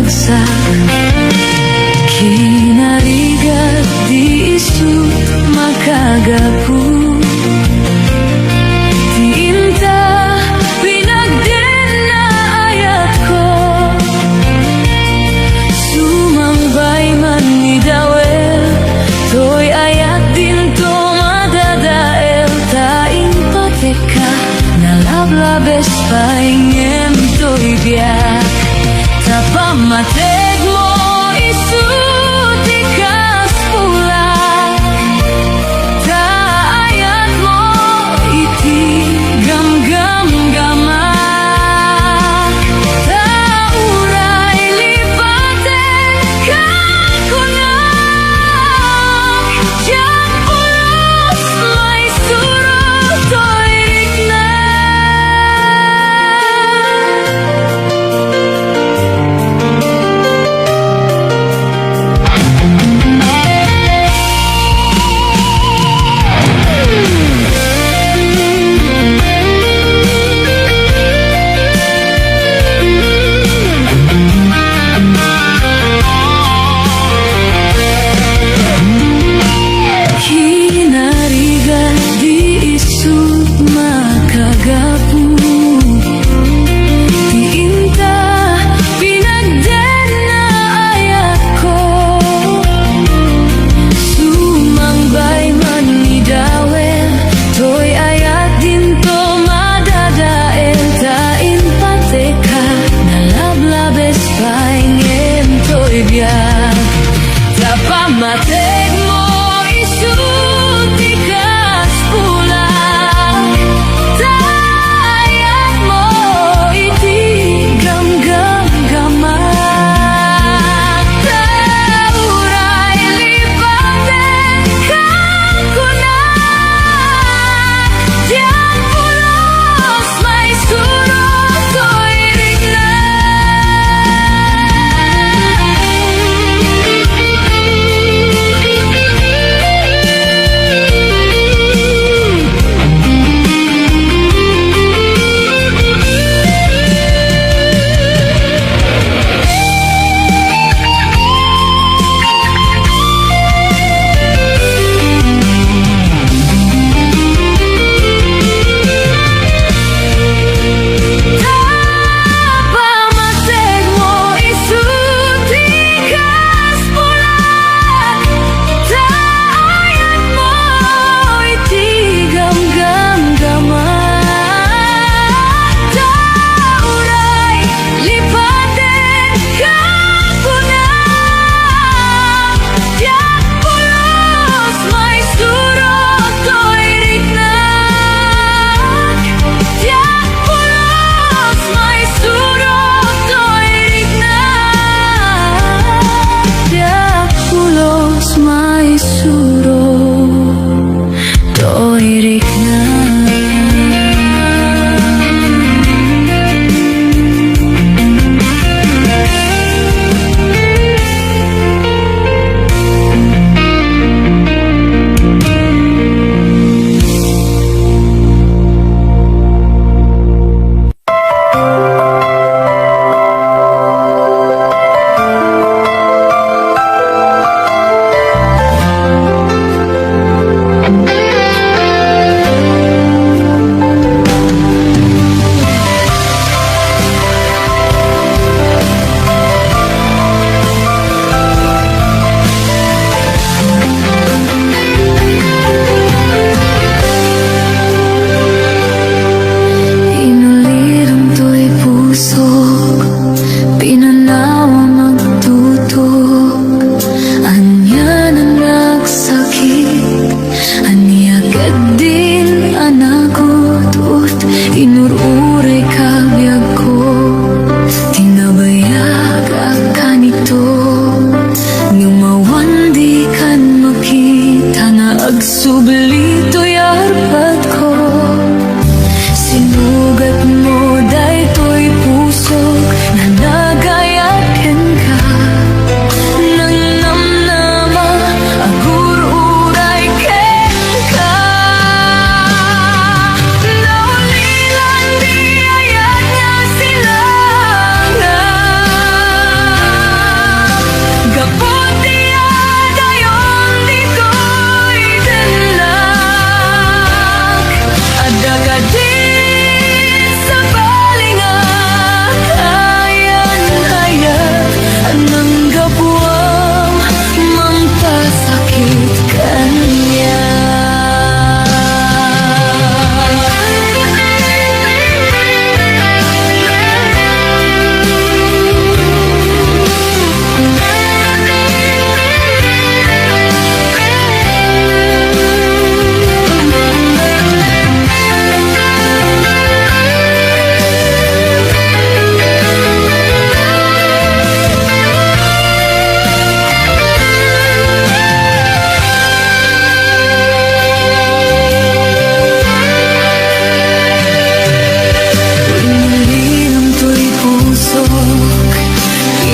bagsak. Kinarigat di isu makagapu. Tinta pinagden na ayat ko. Sumambay man ni dawel, to'y ayat din to madadael. Taing pateka, nalablabes paingem to'y biyak. Tapamateg mo isu tikas pula. Taayat mo iti gam-gam-gama. Tauray lipaten kakunak. Diyak ulos may surot to'y rikna.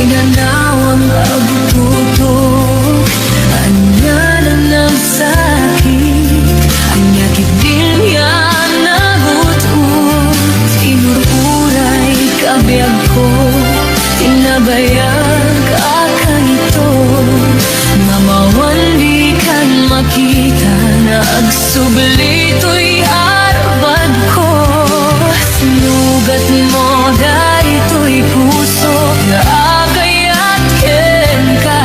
minanaw ang pagtutok. Anya na nagsakit, ang yakit din niya nagutot. Inururay kabiyag ko, tinabayag kakanito. Mamawan di kan makita, nagsublito'y arbad ko. Sinugat mo darito'y puso, naagayat ken ka.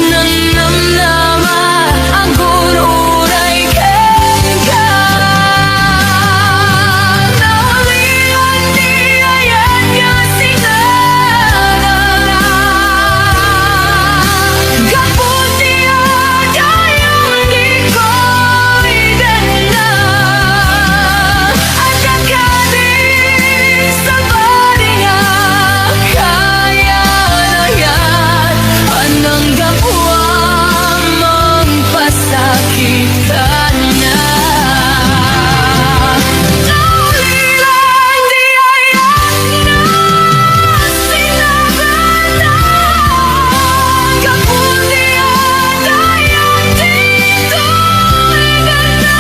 Nanamnama ang gunuray ken ka. Naulian di ayan nga sinagala. Kaputi dayon di ko igana. At kakadin sa bariya, kaya na yan. Anang gapwa mong pasakitan na. Naulilan di ayan na sinagala. Kaputi dayon di ko igana.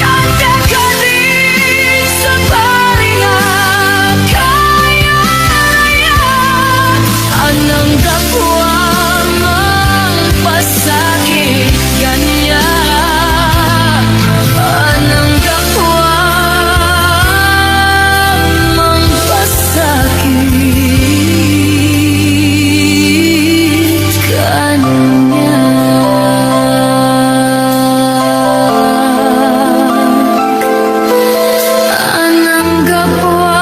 At kakadin sa bariya, kaya na yan. Anang gapwa mong pasakit ganyan. Anang gapwa mong pasakit ganyan. Anang gapwa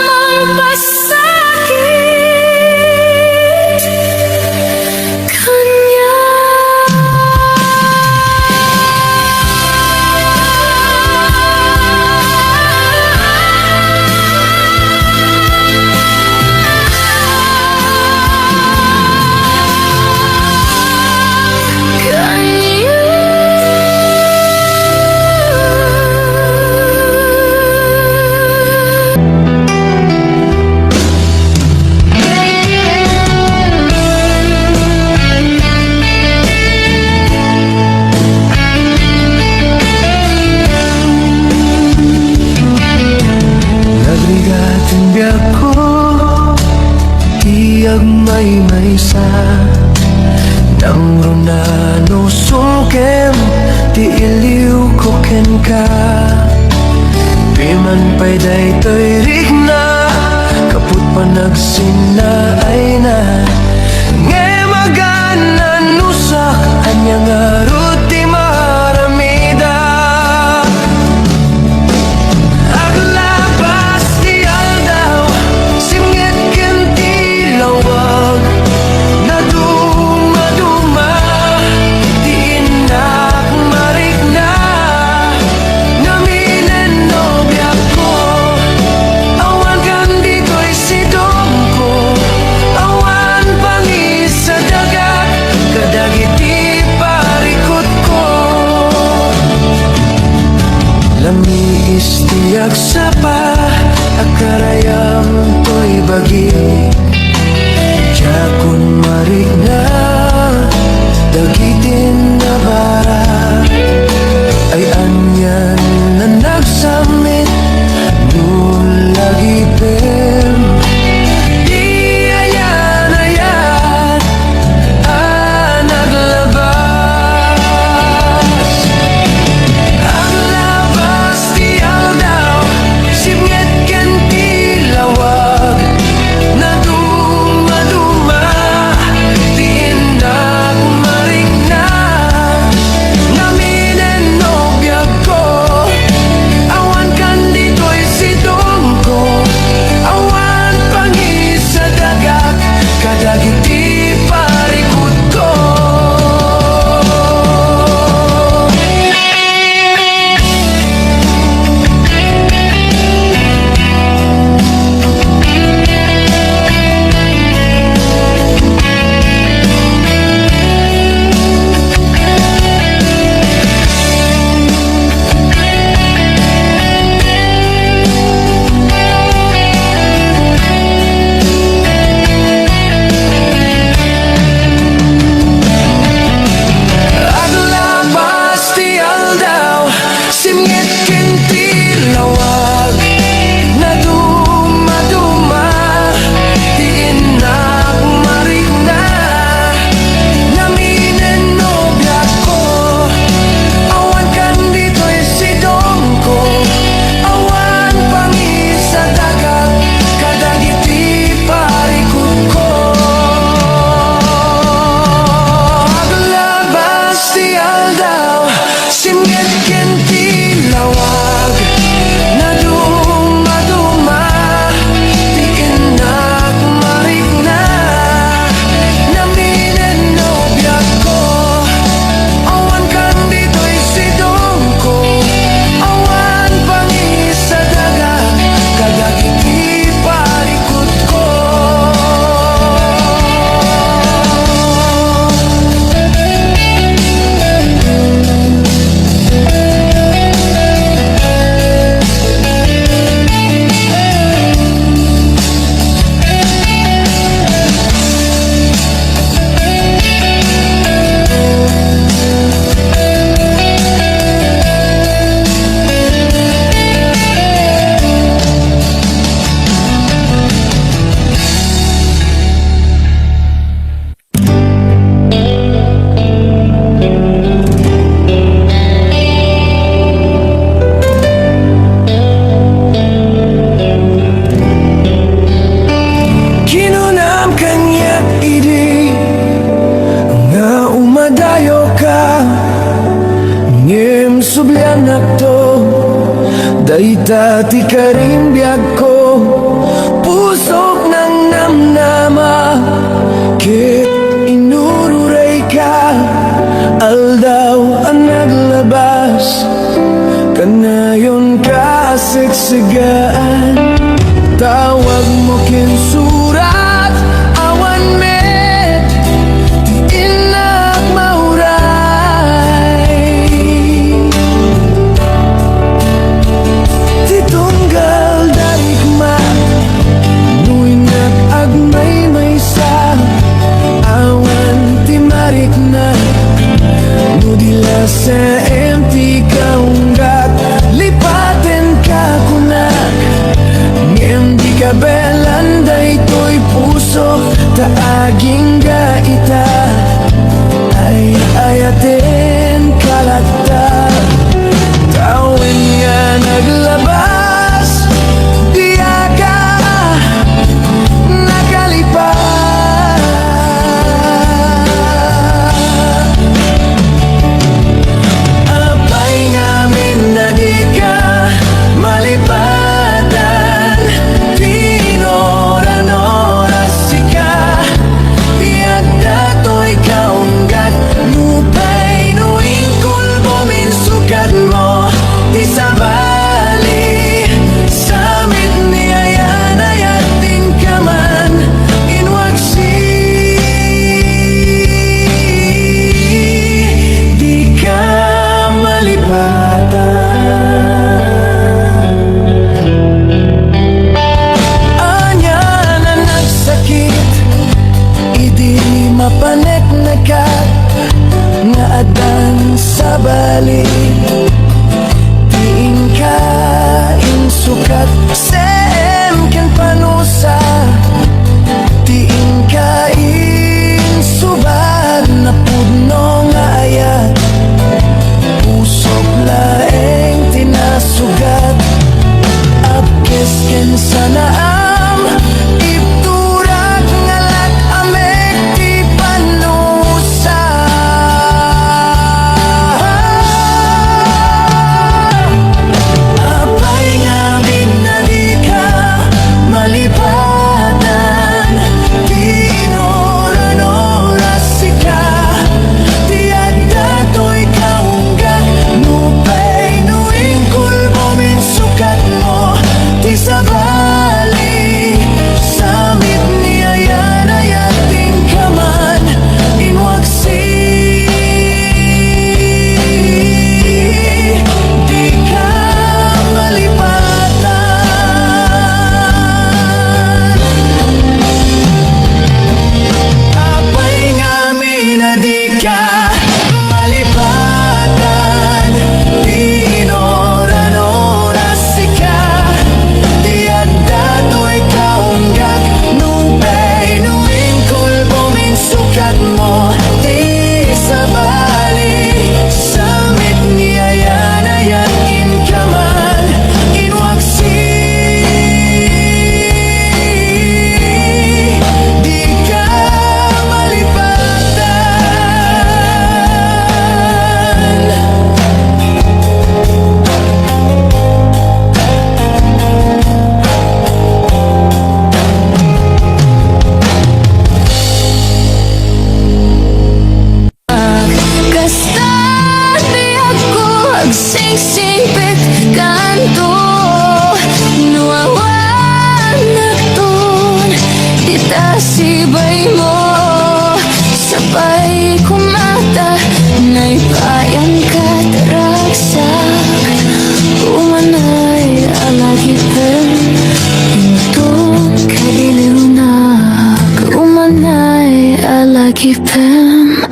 mong pasakit kanya. Nagrigatin biyak ko, tiyag may sa nang runano sungkem, ti iliw ko ken ka. Piman pa'y daytoy rigna, kaput pa nagsinaay na. Nge maganan nusak, anya nga ruti maramida. Aglabas di aldaw, simngit ken ti lawag. Naduma-duma, di inak marigna. Naminen nobya ko, awan kan dito'y sidong ko. Awan pangis sa dagat, kadagiti parikot ko. Lamiis tiyag sapa, akarayam to'y bagi. Jakun marigna, dagitin na bara. Ay anyan na nagsamit, nulagi pem. Di ayan, naglabas. Ang labas di aldaw, simngit ken ti lawag. Naduma-duma, di inak marigna. to Dayta ti karimbiag ko Pusok ng namnama Kit inururay ka Aldaw ang naglabas Kanayon ka siksigaan Tawag mo kinsurat Awan met Di inak mauray Di tunggal darigma Nuy nag-agmay may sa Awan ti marik na Nudila sa empty kaunggat Lipaten ka kunak Ngem di ka belanday to'y puso Taaging gaita Ay ayaten kalata Tawin nga naglabas Diya ka nakalipas Apay ngamin na di ka malipatan Tinoran-oras sika Tiyak dato'y kaunggat Nupay nuing kulbo minsukat mo Di sabali Samit ni ayan ayatin ka man Inwagsi Di ka malipatan Anya na nagsakit Idi mapanek na ka Nga adan sa balik Tiin ka insukat Sem ken panusa Tiin ka insubad Na pudno nga ayat Pusok laeng tinasugat Apkes ken sanaam Ipturak ngalak amek ti panusa Apay ngamin na di ka malipatan Tinoran-oras sika Tiyak dato'y kaunggat Nupay nuing kulbo minsukat mo Di sabali Samit ni ayan ayating kaman Inwagsi Di ka malipatan Apay ngamin na di ka malipatan Tinoran-oras sika Tiyak dato'y kaunggat Nupay nuing kulbo minsukat mo Di sabali Samit ni ayan ayatin ka man Inwagsi Di ka malipatan Kasta di ako agsingsingpit kanto Nuawan nagtun itasibay mo Sabay kumata naipayan ka taragsak Umanay alagitan Intong kailiw na Umanay alagitan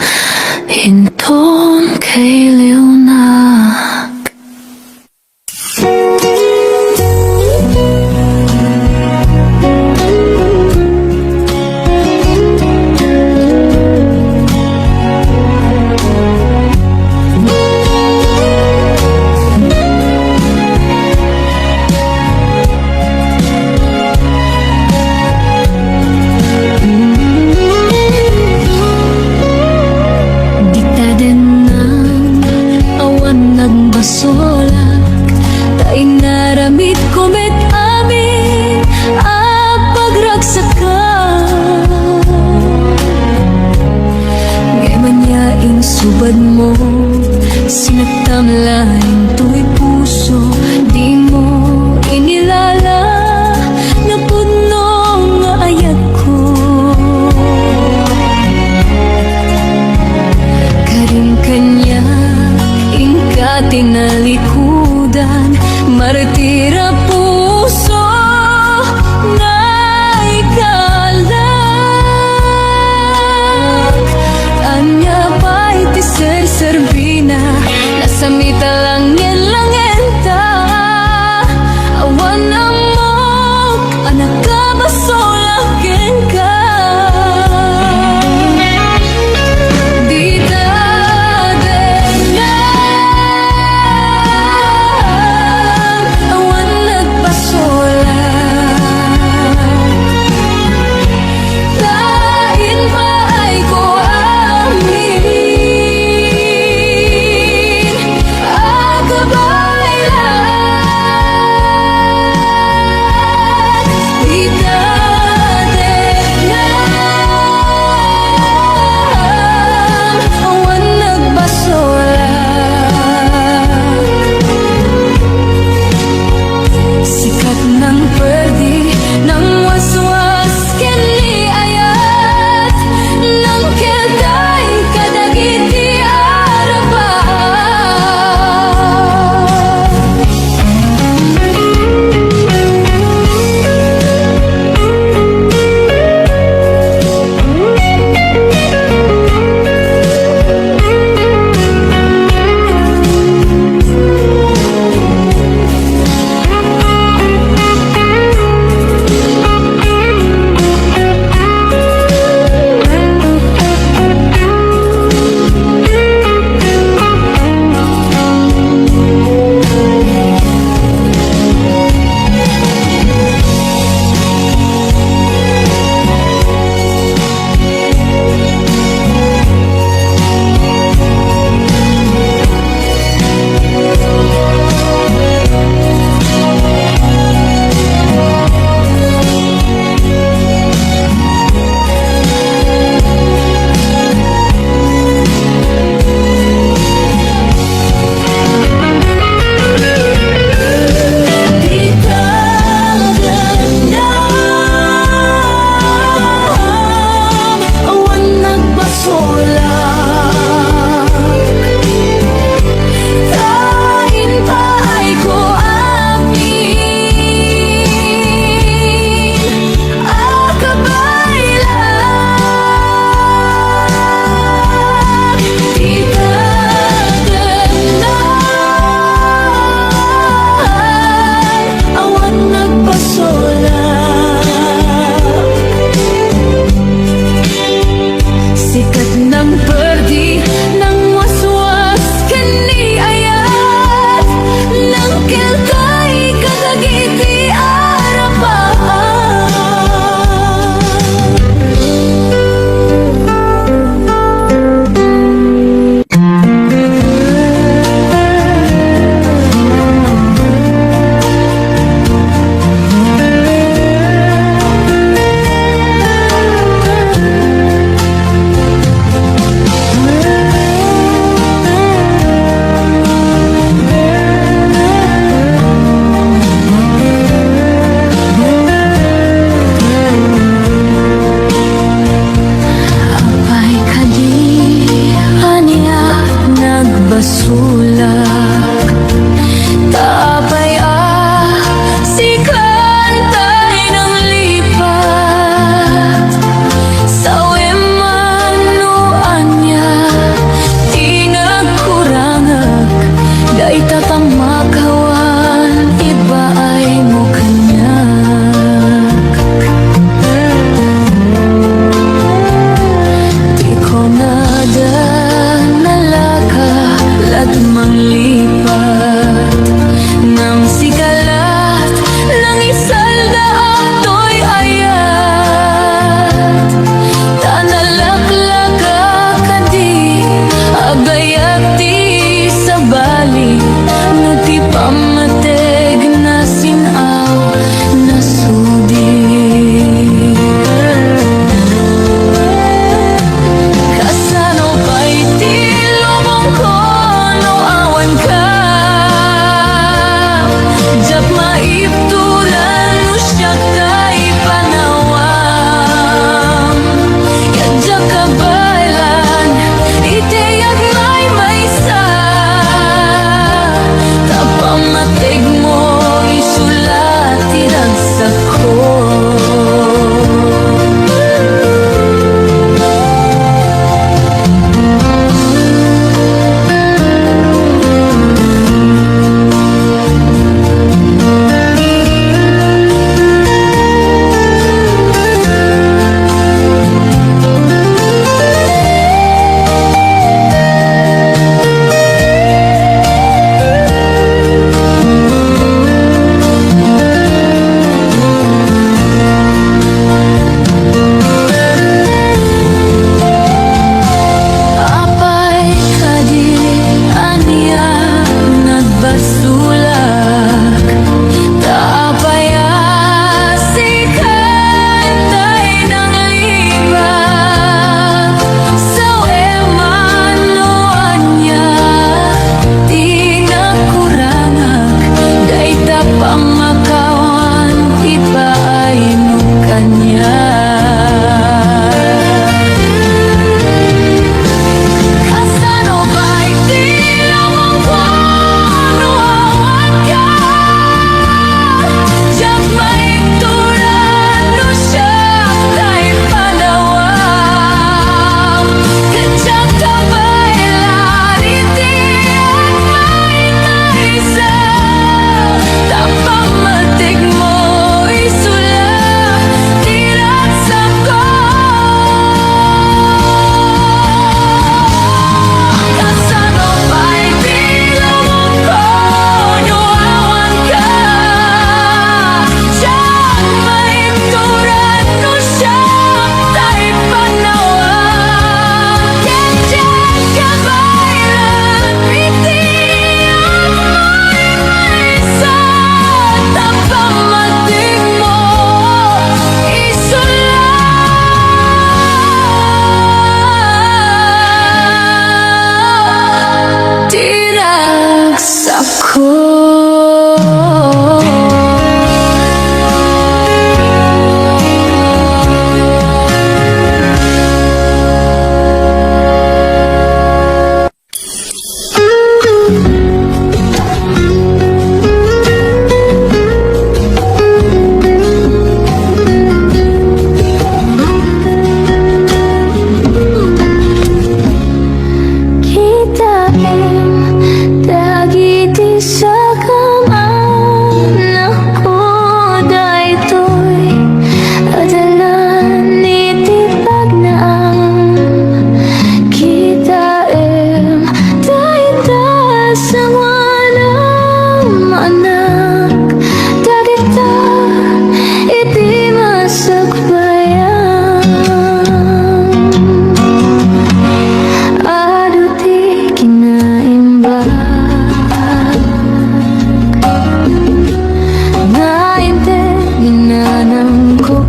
Intong kailiw na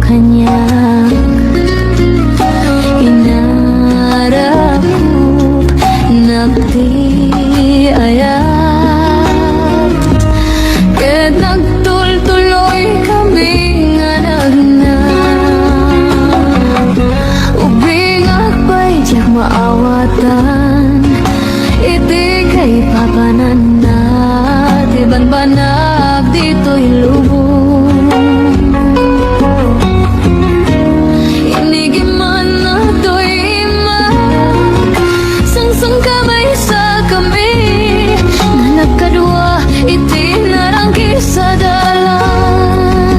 kanyak inarap ko nagdi ayat ket nagtultuloy kami nga nagna ubing akbay diyak maawatan iti kay papanan na di banbanag dito'y lubong inigiman na to'y imak sangsang kamay sa kami nga nagkadua iti narangki sa dalan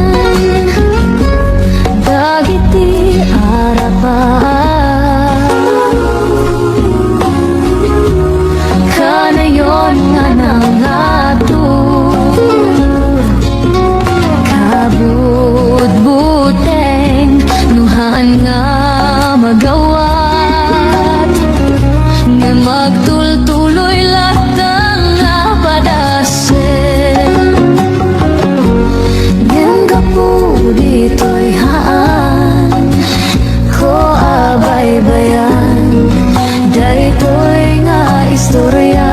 dagiti arapan kanayon nga nangatur kabut-buteng nuhan nga magawat nga magtultuloy latang nga padasen ngem kapu dito'y haan ko abay-bayan daytoy nga istorya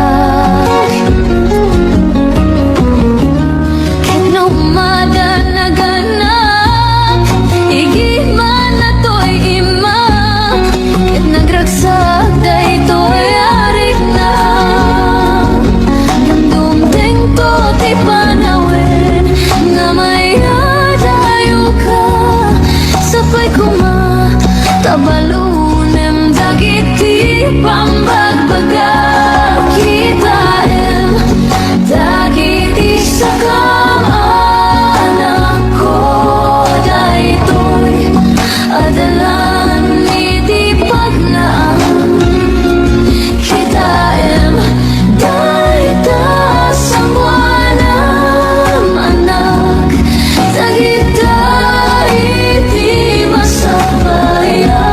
tabalunem dagiti pambagbaga kita em dagiti sakam anak ko daytoy adalan iti pagnaam kita em dayta samwanam anak dagita iti masabaya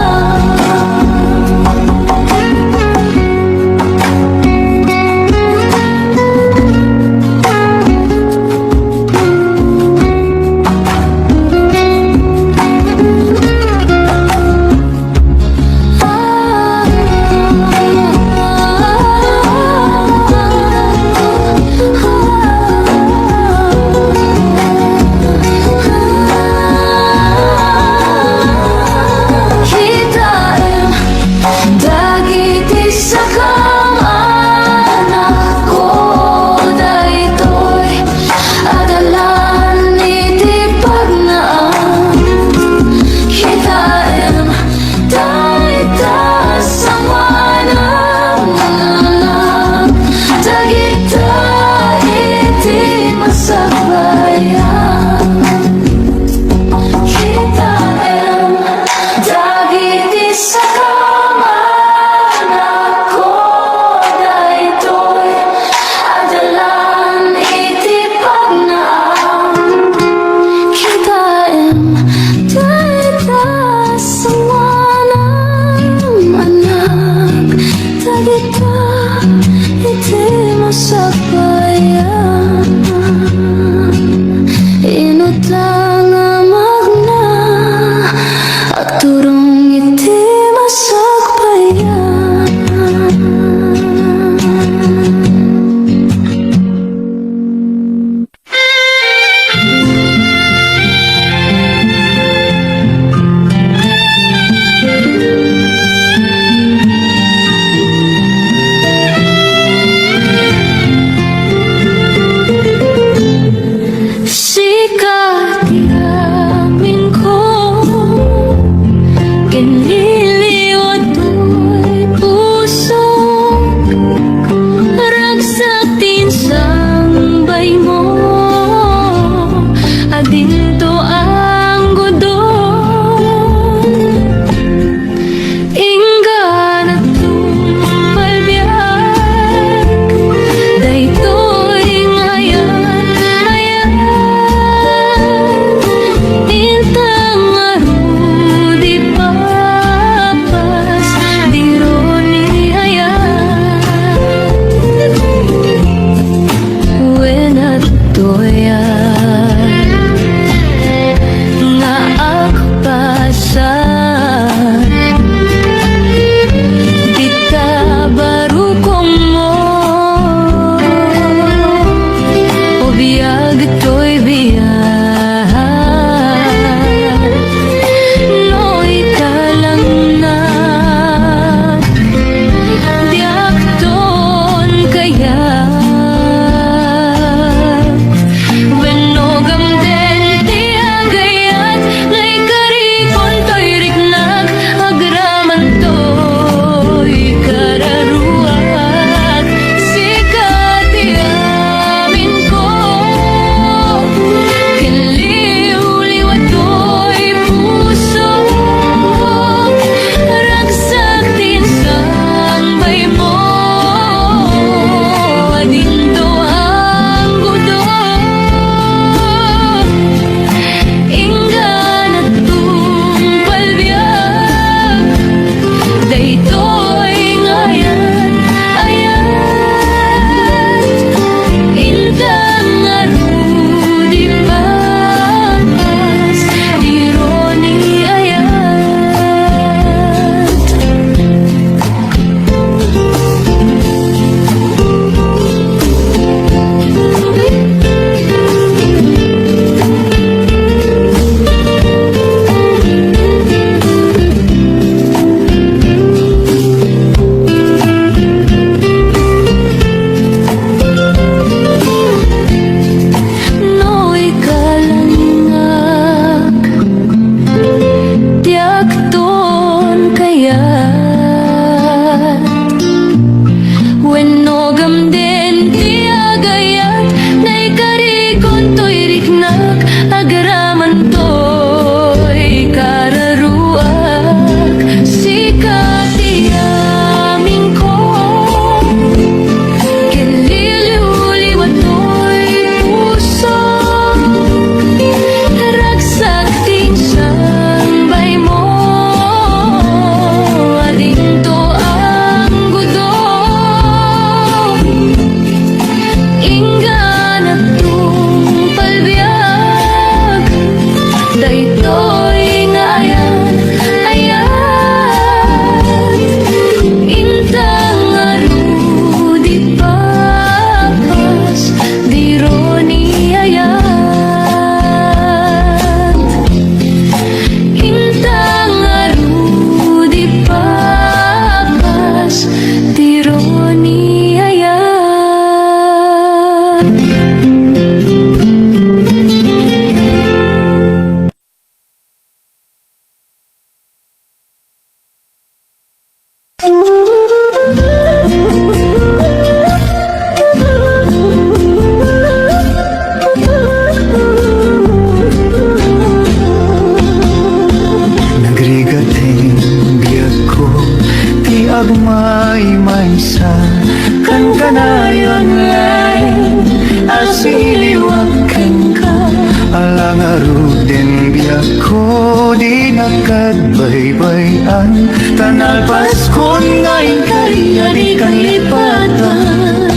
nakagbaybayan. Tanal Paskon ngayon kaya di kang lipatan.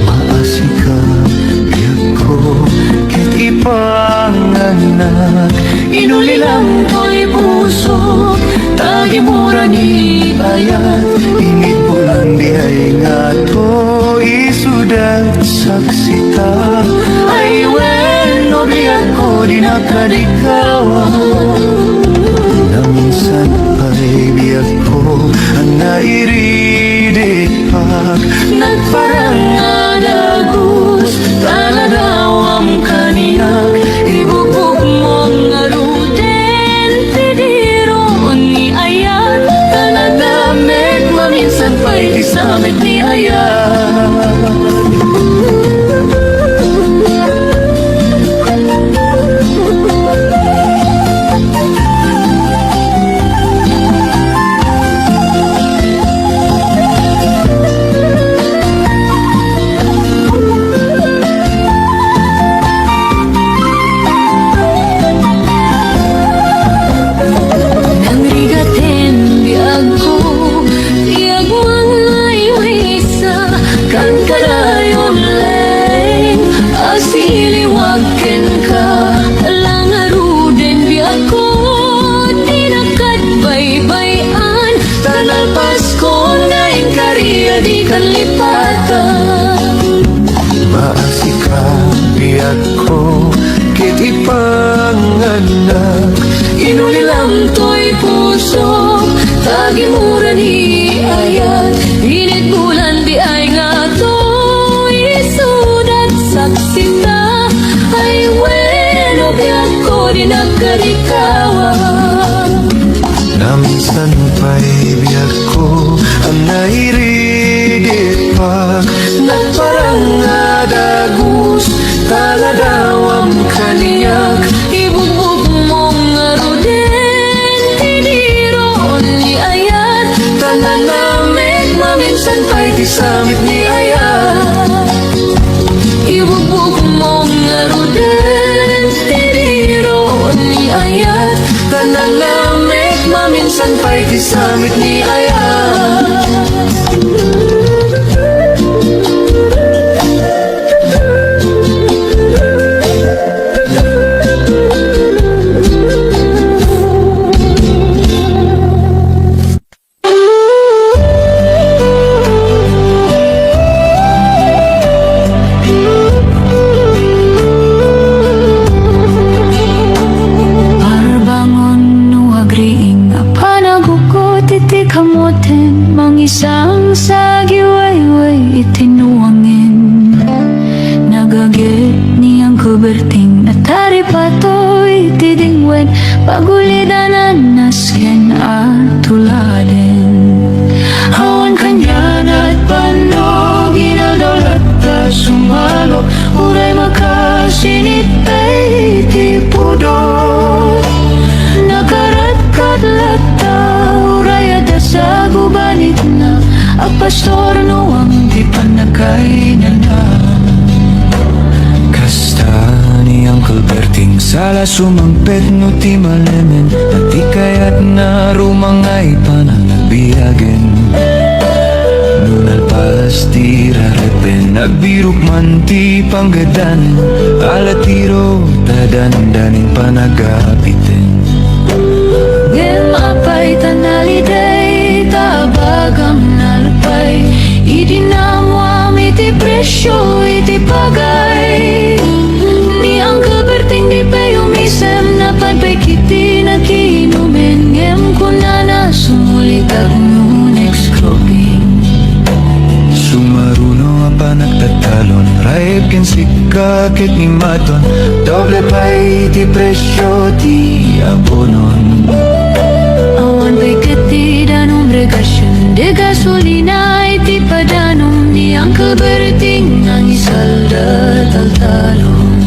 Maasika biyak ko kit ipanganak. Inuli lang ko'y puso tagi mura ni bayat. Ingit bulan di ay nga to isudat saksita. Ay wen no biyak ko di nakadikawan. Na minsan pa'y biyak ko ang nairidik pag nagparang adagus. Taladawam kaniyak ibubog mong ngaruden. Tidiro ni ayan taladamit maminsan pa'y isamit ni ayan. Di kalipatan. Maasika biyak ko kit ipanganak. Inuli lang to'y puso tagi mura ni ayat. Init bulan di ay nga to'y isudat saksita. Ay weno biyak ko di nagkarikawan. Na minsan pa'y biyak ko ang nairidik pag nagparang adagus. Taladawam kaniyak ibubog mong ngaruden. Tidiro ni ayat talanamit maminsan pa'y disamit ni ayat. Ibubog mong ngaruden. Tidiro ni ayat talanamit maminsan pa'y disamit ni ayat. Kamoten mangisang sagiwayway itinuangin. Nagagit niyang kuberting natari patoy tidingwen. Pagulidanan nasken at tuladin. Hawan kanyan at panog ginadaulat ta sumalo. Uray makasinit ay tipudot. Nakarat-katlat sa gubanit na ang pastor nuwang di pa nakainan na. Kasta ni Uncle Berting sala sumampet no ti malemen. At di kaya't na rumangay pa na nagbiyagen. Nunalpas ti rarepen nagbirok man ti panggadanen. Alatiro tadandanin pa nagapitin. Ngem apay tanaliday tabagam nalpay. Idinamwam iti presyo iti pagay. Ni Uncle Berting di pay umisem na panpay kiti nakinumen. Ngem kunana sumulikag no next cropping. Sumaruno pa nagtatalon. Raib ken sikakit ni maton. Doble pay ti presyo ti abonon. Awan pa'y katidanong regasyon de gasolina iti padanong ni Uncle Berting ang isalda taltalon.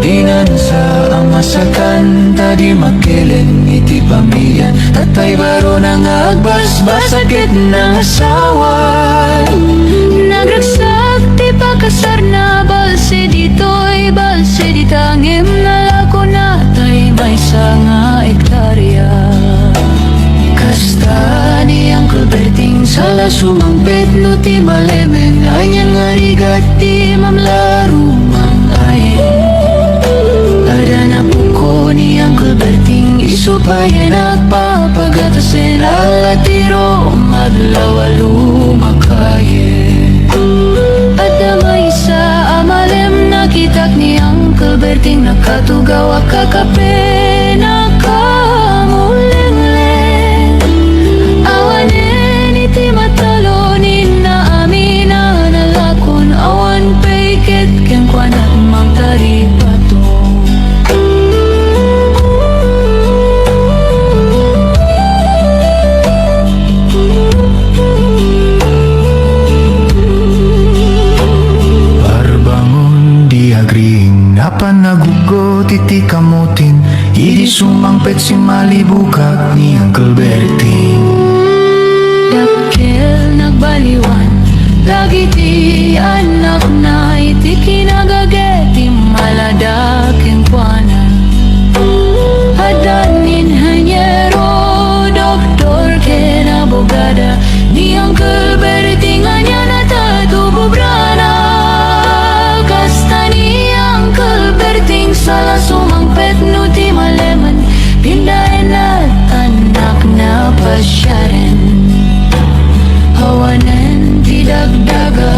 Dinan sa ang masakan tadi makilen iti pamilya. Tatay baro nang agbasbas sakit ng asawa. Nagragsak ti pakasar na balse dito'y balse ditangim na lako na tay may sanga Sala sumampit no ti malemen Anyan nga rigat ti mamlaruman ayen Ada na puko ni Uncle Berting Isupayan at papagatasin Alatiro madlawalu makayen Ada may isa amalem nakitak ni Uncle Berting Nakatugaw kakape nakamuleng-leng Awanen iti matalonin na amin na nalakon Awan paiket ken kwanat mang taripato Barbangon di agring Napan nagugot iti kamutin Idi sumangpet si malibukak ni Uncle Berting Dakkel nagbaliwan Lagi ti anak na iti kinagageti Maladak ang kwanan Hadanin hanyero Doktor ken abogada Ni Uncle Berting anya natatububrana Kasta ni Uncle Berting Sala sumangpet no ti maleman Pindahin at anak na pasyaren Hawanan ti dagdaga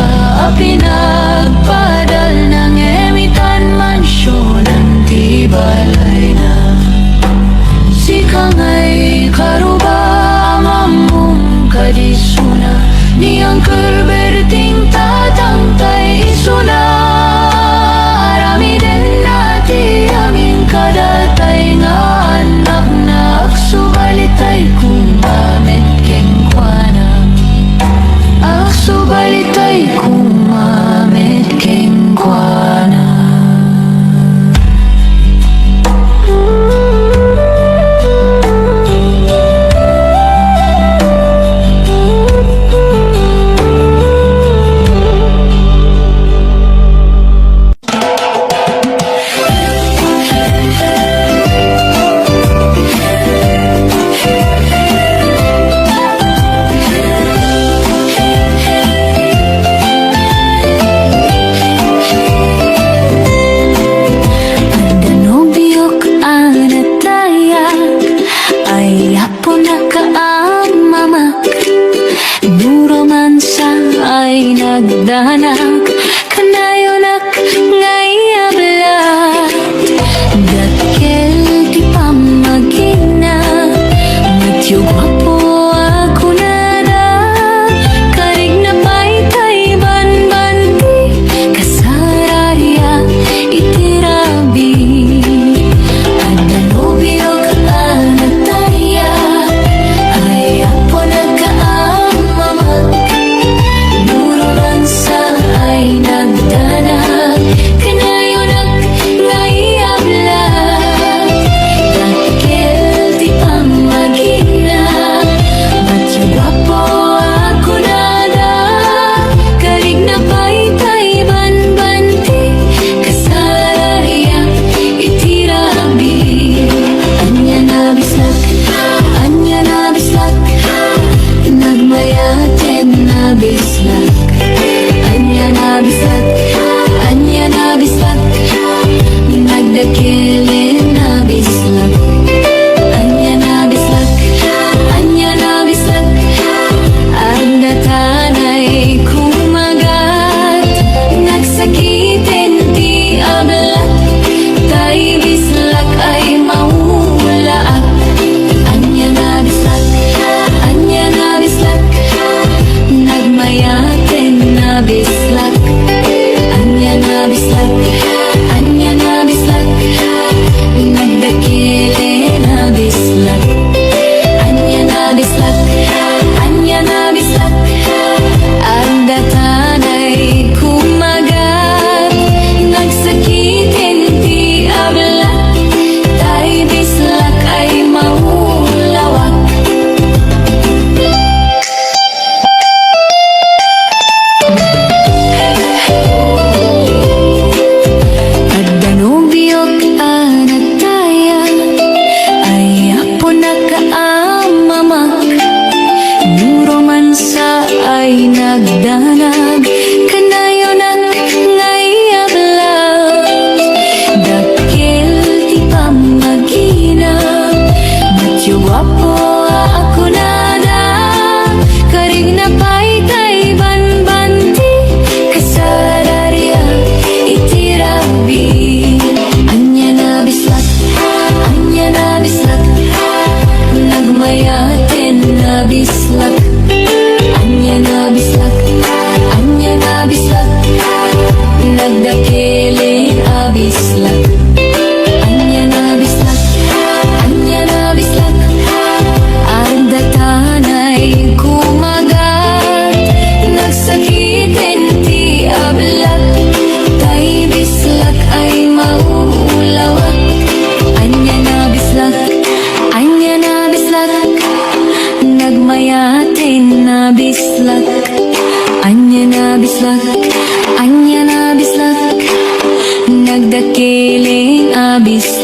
Pinagpadal ng emitan mansyonan ti balay na Si kangay karuba mamum kadisuna Ni Uncle Berting tatangtay isuna Arami din nati aming kadatay nga anak na Aksubalitay kung amet keng kwana Aksubalitay kung amet keng kwana Danubiyok anatayak Ay apo nakaamamak Nuromansa ay nagdanak Kanayonak ngayablat Dakkel di pamagina Matyo gwapo ako nada Karig na pa'y banbanti Kasararya itirabi Danubiyok anatayak Ay apo nagkaamamak Nuromansa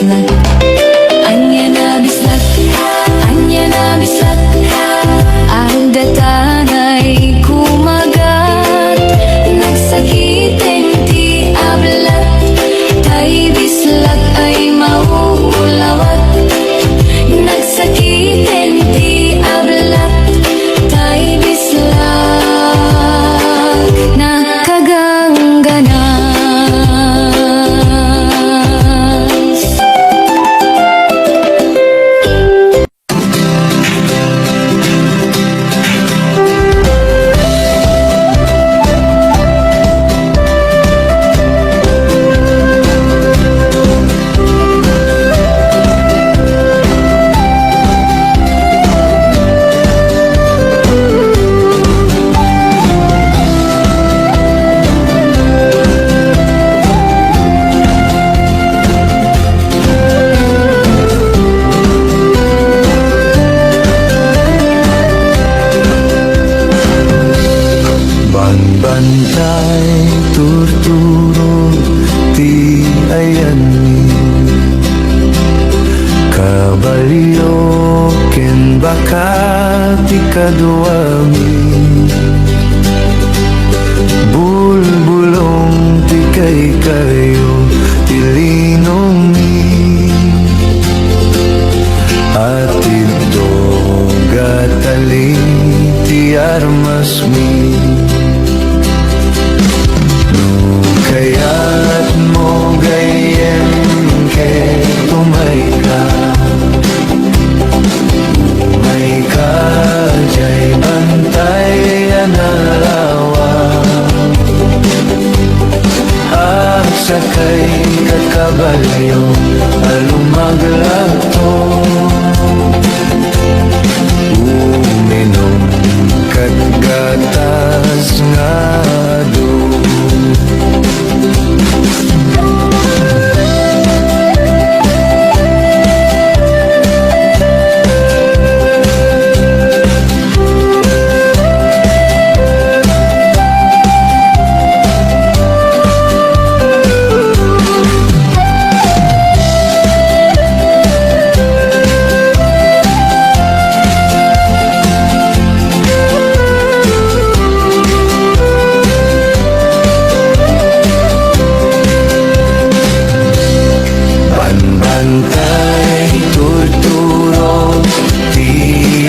bislat. Anya na bislat, anya na bislat. Ang datanay kumagat, nagsakitin ti ablat. Tay bislat ay mauulawat, nagsakitin ti ablat. Tay bislat nakagangganas. Banbantay turturo ti ayani kabalyo ken baka ti kaduami bulbulong ti kay kayo ti linongi at ito gatali ti armasmi. Kaya't mo gayem ke tumay ka jay bantay analawa ang sakay kakabalyo alumaglato uminom kat gatas nga Bantay tuturo ti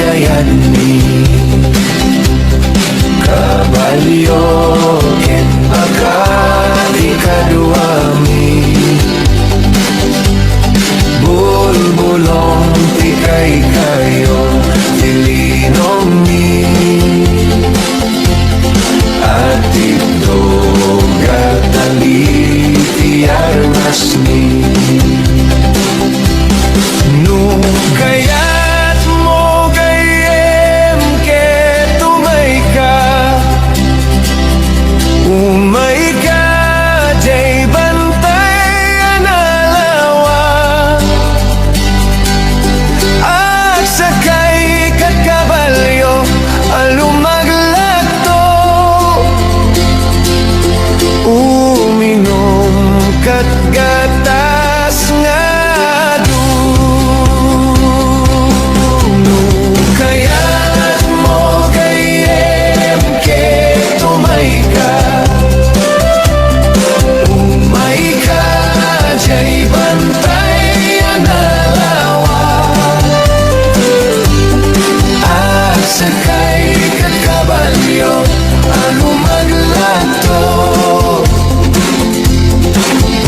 ayani kabalyo ken baka ti kaduami bulbulong ti kay kayo ti linongi at ito gatali ti armasni. Kaya't mo gayem ke tumay ka umay ka jay bantay analawa at sakay kakabalyo alumaglato uminom kat gatas nga sakay kakabalyo alumaglato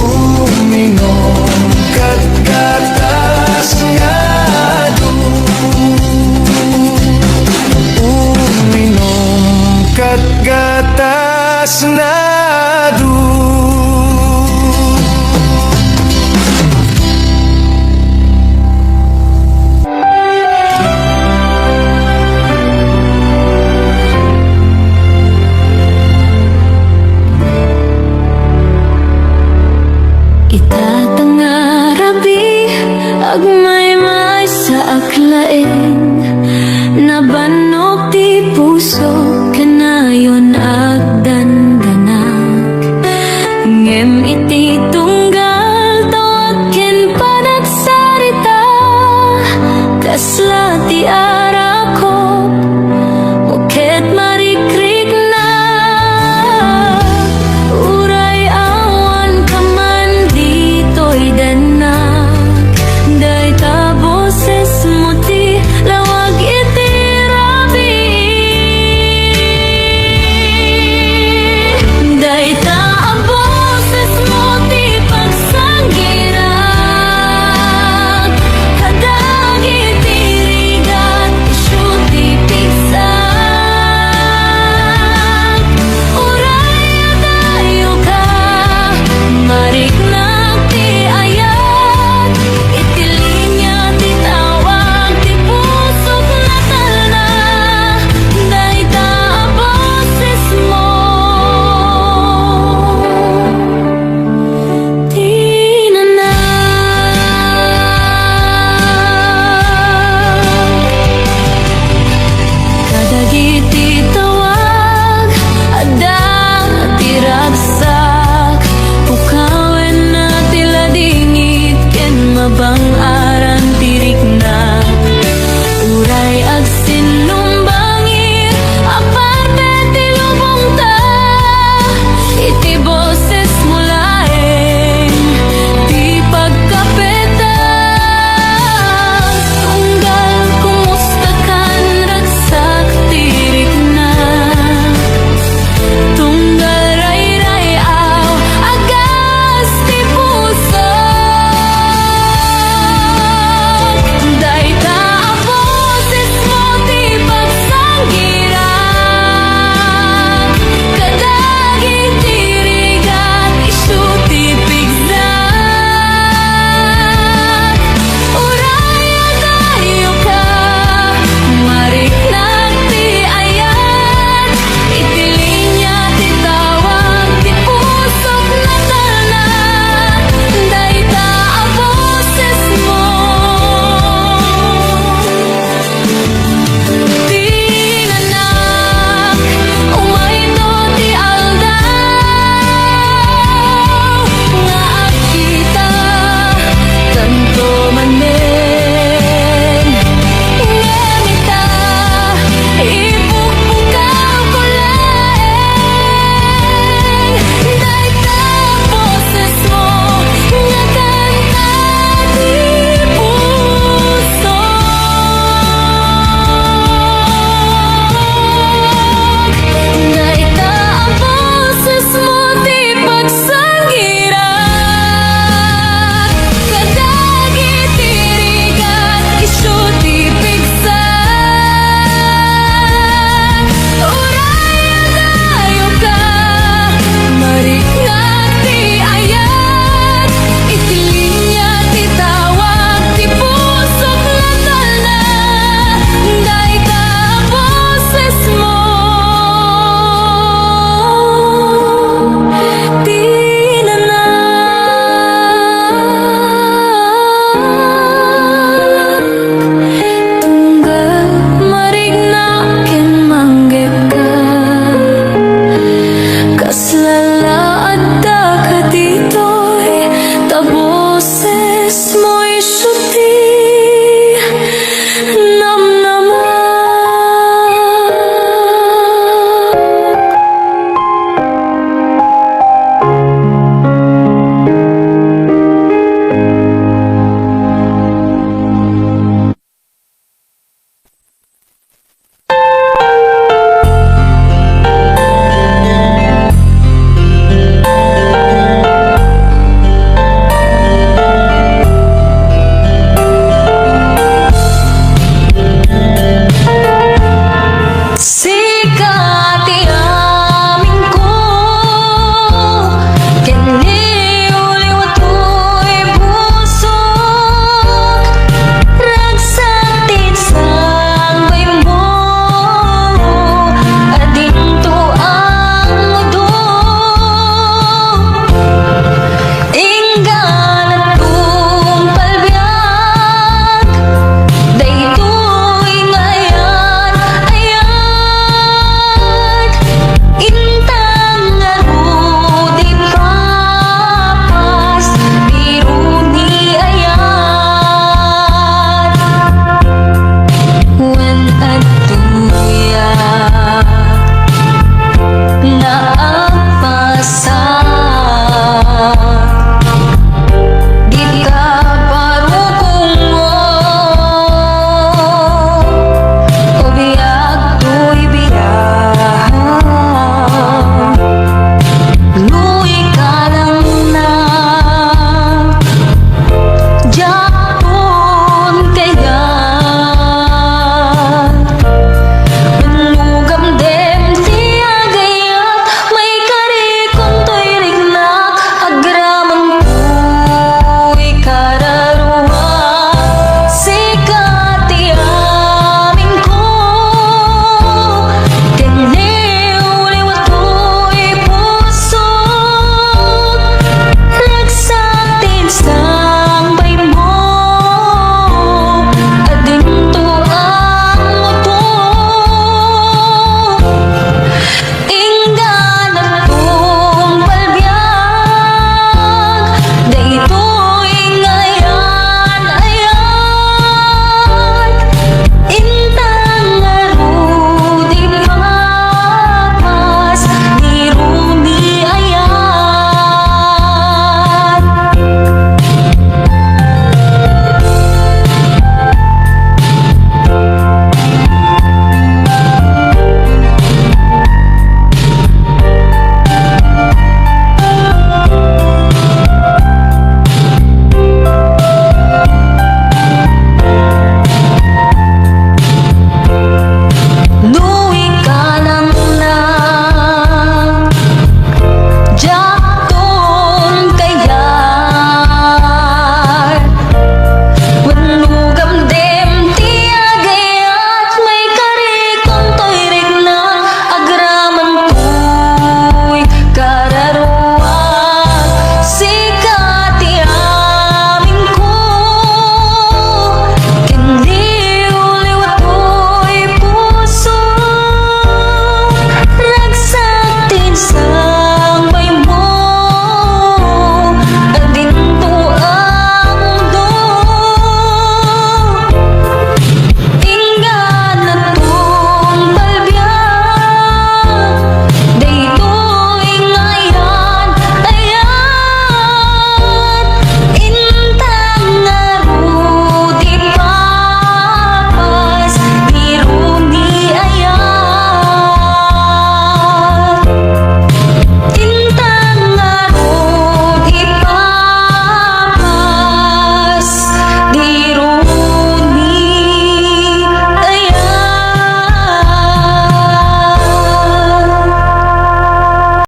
uminom kat gatas nga uminom kat gatas na Itatangarabi agmay may sa aklain